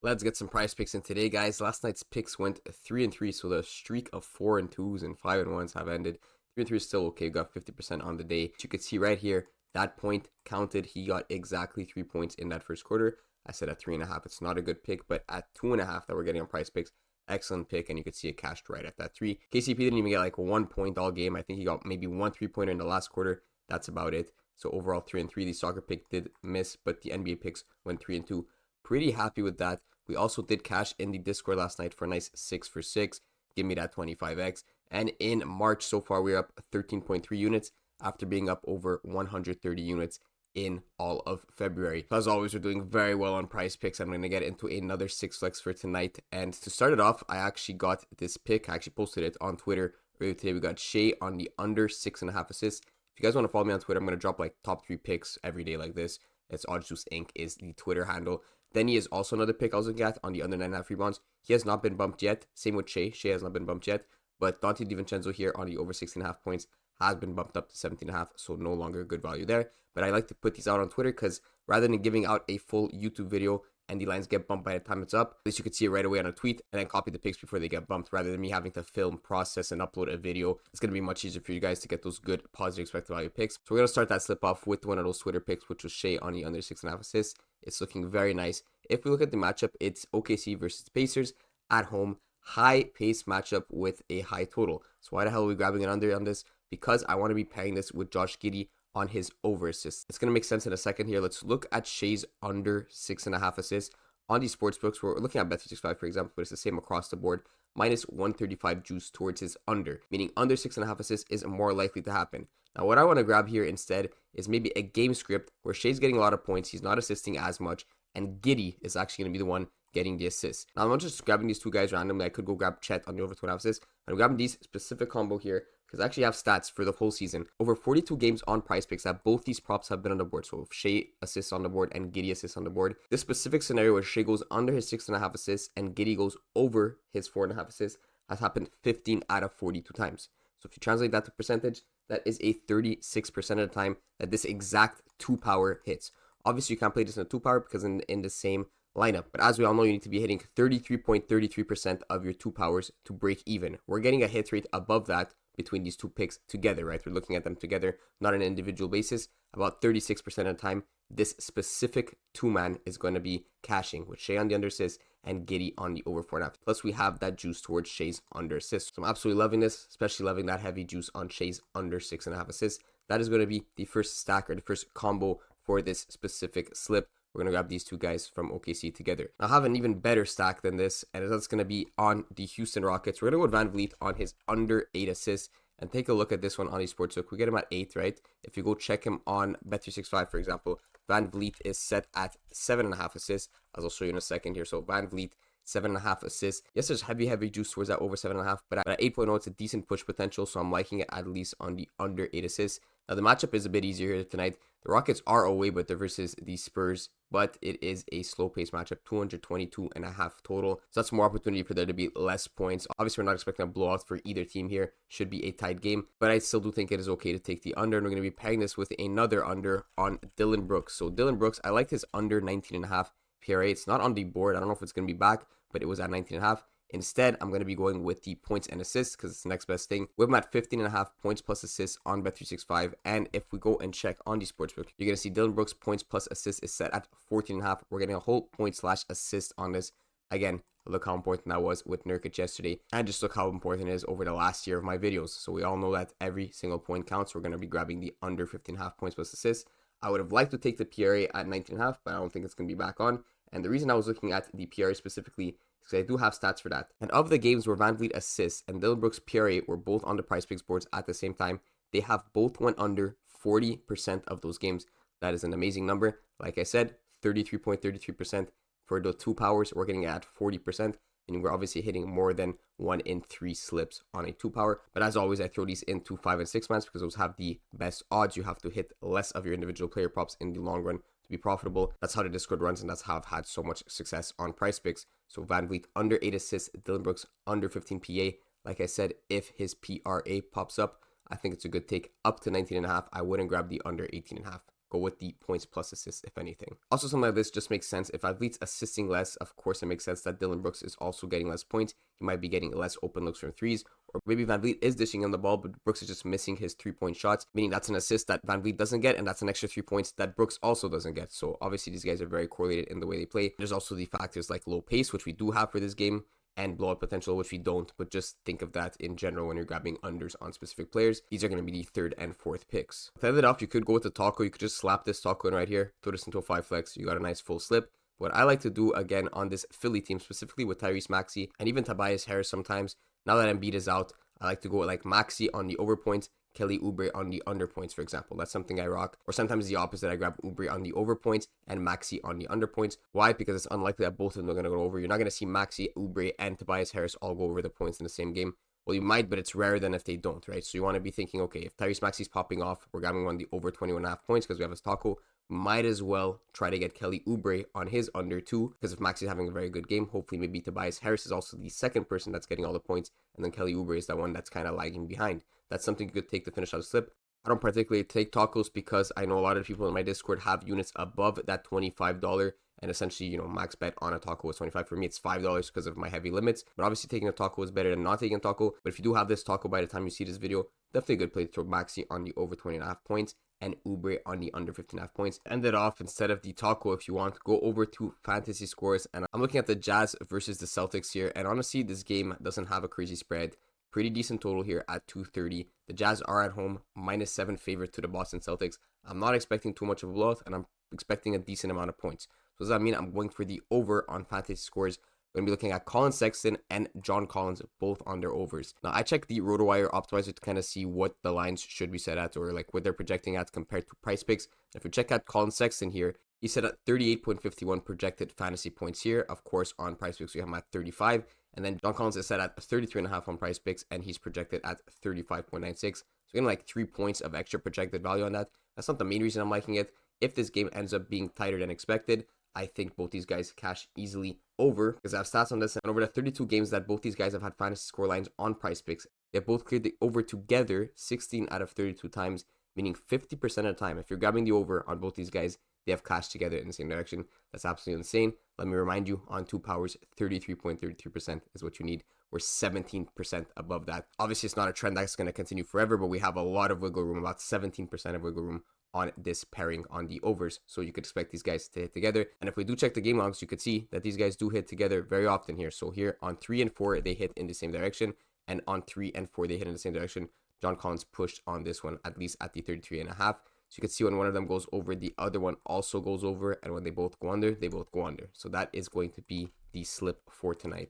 Let's get some prize picks in today, guys. Last night's picks went 3-3, so the streak of 4-2s and 5-1s have ended. 3-3 is still okay. We got 50% on the day. As you can see right here, that point counted. He got exactly 3 points in that first quarter. I said at 3.5, it's not a good pick, but at 2.5 that we're getting on prize picks, excellent pick, and you could see it cashed right at that 3. KCP didn't even get like 1 point all game. I think he got maybe 1 3-pointer in the last quarter. That's about it. So overall 3-3. The soccer pick did miss, but the NBA picks went 3-2. Pretty happy with that. We also did cash in the Discord last night for a nice 6 for 6. Give me that 25x. And in March so far, we're up 13.3 units after being up over 130 units in all of February. As always, we're doing very well on prize picks. I'm going to get into another 6 flex for tonight. And to start it off, I actually got this pick. I actually posted it on Twitter earlier today. We got Shea on the under 6.5 assists. If you guys want to follow me on Twitter, I'm going to drop like top 3 picks every day like this. It's OddsJuice Inc. is the Twitter handle. Then he is also another pick I was looking at on the under 9.5 rebounds. He has not been bumped yet. Same with Shea. Shea has not been bumped yet. But Dante DiVincenzo here on the over 16.5 points has been bumped up to 17.5, so no longer good value there. But I like to put these out on Twitter because rather than giving out a full YouTube video and the lines get bumped by the time it's up, at least you could see it right away on a tweet and then copy the picks before they get bumped rather than me having to film, process, and upload a video. It's going to be much easier for you guys to get those good positive expected value picks. So we're going to start that slip off with one of those Twitter picks, which was Shea on the under 6.5 assists. It's looking very nice. If we look at the matchup, it's OKC versus Pacers at home. High pace matchup with a high total. So why the hell are we grabbing an under on this? Because I want to be pairing this with Josh Giddey on his over assists. It's going to make sense in a second here. Let's look at Shea's under 6.5 assists on these sports books. We're looking at Bet365, for example, but it's the same across the board. Minus 135 juice towards his under, meaning under 6.5 assists is more likely to happen. Now, what I want to grab here instead is maybe a game script where Shea's getting a lot of points. He's not assisting as much, and Giddey is actually going to be the one getting the assists. Now, I'm not just grabbing these two guys randomly. I could go grab Chet on the over 2.5 assists. I'm grabbing these specific combo here because I actually have stats for the whole season. Over 42 games on prize picks that both these props have been on the board. So if Shea assists on the board and Giddey assists on the board. This specific scenario where Shea goes under his 6.5 assists and Giddey goes over his 4.5 assists has happened 15 out of 42 times. So if you translate that to percentage, that is a 36% of the time that this exact 2 power hits. Obviously, you can't play this in a 2 power because in the same lineup. But as we all know, you need to be hitting 33.33% of your 2 powers to break even. We're getting a hit rate above that between these two picks together, right? We're looking at them together, not on an individual basis. About 36% of the time, this specific 2-man is going to be cashing with Shea on the under assist and Giddey on the over 4.5. Plus, we have that juice towards Shea's under assist. So I'm absolutely loving this, especially loving that heavy juice on Shea's under 6.5 assists. That is going to be the first stack or the first combo for this specific slip. We're going to grab these two guys from OKC together. I have an even better stack than this, and that's going to be on the Houston Rockets. We're going to go with Van Vliet on his under 8 assists, and take a look at this one on the sportsbook. We get him at 8, right? If you go check him on Bet365, for example, Van Vliet is set at 7.5 assists, as I'll show you in a second here. So Van Vliet, 7.5 assists. Yes, there's heavy juice towards that over 7.5, but at 8.0, it's a decent push potential, so I'm liking it at least on the under 8 assists. Now, the matchup is a bit easier here tonight. The Rockets are away, but they're versus the Spurs, but it is a slow-paced matchup, 222.5 total. So that's more opportunity for there to be less points. Obviously, we're not expecting a blowout for either team here. Should be a tight game, but I still do think it is okay to take the under, and we're going to be pairing this with another under on Dillon Brooks. So Dillon Brooks, I like his under 19.5 PRA. It's not on the board. I don't know if it's going to be back, but it was at 19.5. Instead, I'm going to be going with the points and assists because it's the next best thing. We have him at 15.5 points plus assists on Bet365. And if we go and check on the sportsbook, you're going to see Dillon Brooks' points plus assists is set at 14.5. We're getting a whole point/assist on this. Again, look how important that was with Nurkic yesterday. And just look how important it is over the last year of my videos. So we all know that every single point counts. We're going to be grabbing the under 15.5 points plus assists. I would have liked to take the PRA at 19.5, but I don't think it's going to be back on. And the reason I was looking at the PRA specifically because I do have stats for that. And of the games where Van Vliet assists and Dillon Brooks' PRA were both on the prize picks boards at the same time, they have both went under 40% of those games. That is an amazing number. Like I said, 33.33% for the 2 powers. We're getting it at 40%. And we're obviously hitting more than 1 in 3 slips on a 2 power. But as always, I throw these into 5 and 6 mans because those have the best odds. You have to hit less of your individual player props in the long run to be profitable. That's how the Discord runs, and that's how I've had so much success on prize picks. So Van Vliet under 8 assists, Dillon Brooks under 15 PA. Like I said, if his PRA pops up, I think it's a good take up to 19.5. I wouldn't grab the under 18.5. go with the points plus assists, if anything. Also, something like this just makes sense. If Van Vliet's assisting less, of course, it makes sense that Dylan Brooks is also getting less points. He might be getting less open looks from threes, or maybe Van Vliet is dishing on the ball, but Brooks is just missing his 3-point shots, meaning that's an assist that Van Vliet doesn't get, and that's an extra 3 points that Brooks also doesn't get. So obviously, these guys are very correlated in the way they play. There's also the factors like low pace, which we do have for this game, and blowout potential, which we don't, but just think of that in general when you're grabbing unders on specific players. These are going to be the third and fourth picks. To end it off, you could go with the taco. You could just slap this taco in right here, throw this into a 5 flex. You got a nice full slip. What I like to do, again, on this Philly team, specifically with Tyrese Maxey and even Tobias Harris sometimes, now that Embiid is out, I like to go with like Maxey on the over points, Kelly Oubre on the under points, for example. That's something I rock. Or sometimes the opposite. I grab Oubre on the over points and Maxey on the under points. Why? Because it's unlikely that both of them are going to go over. You're not going to see Maxey, Oubre, and Tobias Harris all go over the points in the same game. Well, you might, but it's rarer than if they don't, right? So you want to be thinking, okay, if Tyrese Maxey's popping off, we're grabbing one the over 21.5 points because we have his taco. Might as well try to get Kelly Oubre on his under too, because if Maxey's having a very good game, hopefully maybe Tobias Harris is also the second person that's getting all the points, and then Kelly Oubre is that one that's kind of lagging behind. That's something you could take to finish out a slip. I don't particularly take tacos because I know a lot of people in my Discord have units above that $25, and essentially, you know, max bet on a taco is $25. For me, it's $5 because of my heavy limits, but obviously taking a taco is better than not taking a taco. But if you do have this taco by the time you see this video, definitely a good play to throw Maxey on the over 20.5 points and Oubre on the under 15.5 points. End it off instead of the taco if you want. Go over to fantasy scores, and I'm looking at the Jazz versus the Celtics here, and honestly, this game doesn't have a crazy spread. Pretty decent total here at 230. The Jazz are at home, -7 favorite to the Boston Celtics. I'm not expecting too much of a blowout, and I'm expecting a decent amount of points. So does that mean I'm going for the over on fantasy scores? I'm going to be looking at Colin Sexton and John Collins, both on their overs. Now, I checked the RotoWire optimizer to kind of see what the lines should be set at, or like what they're projecting at compared to Prizepicks. If we check out Colin Sexton here, he's set at 38.51 projected fantasy points here. Of course, on Prizepicks, we have him at 35. And then John Collins is set at 33.5 on Prizepicks, and he's projected at 35.96. So getting like 3 points of extra projected value on that. That's not the main reason I'm liking it. If this game ends up being tighter than expected, I think both these guys cash easily over, because I have stats on this, and over the 32 games that both these guys have had fantasy score lines on Prizepicks, they have both cleared the over together 16 out of 32 times, meaning 50% of the time. If you're grabbing the over on both these guys, they have cashed together in the same direction. That's absolutely insane. Let me remind you, on 2 powers, 33.33% is what you need. We're 17% above that. Obviously, it's not a trend that's going to continue forever, but we have a lot of wiggle room, about 17% of wiggle room on this pairing on the overs. So you could expect these guys to hit together. And if we do check the game logs, you could see that these guys do hit together very often here. So here on 3 and 4, they hit in the same direction. And on 3 and 4, they hit in the same direction. John Collins pushed on this one, at least at the 33.5. So you can see when one of them goes over, the other one also goes over. And when they both go under, they both go under. So that is going to be the slip for tonight.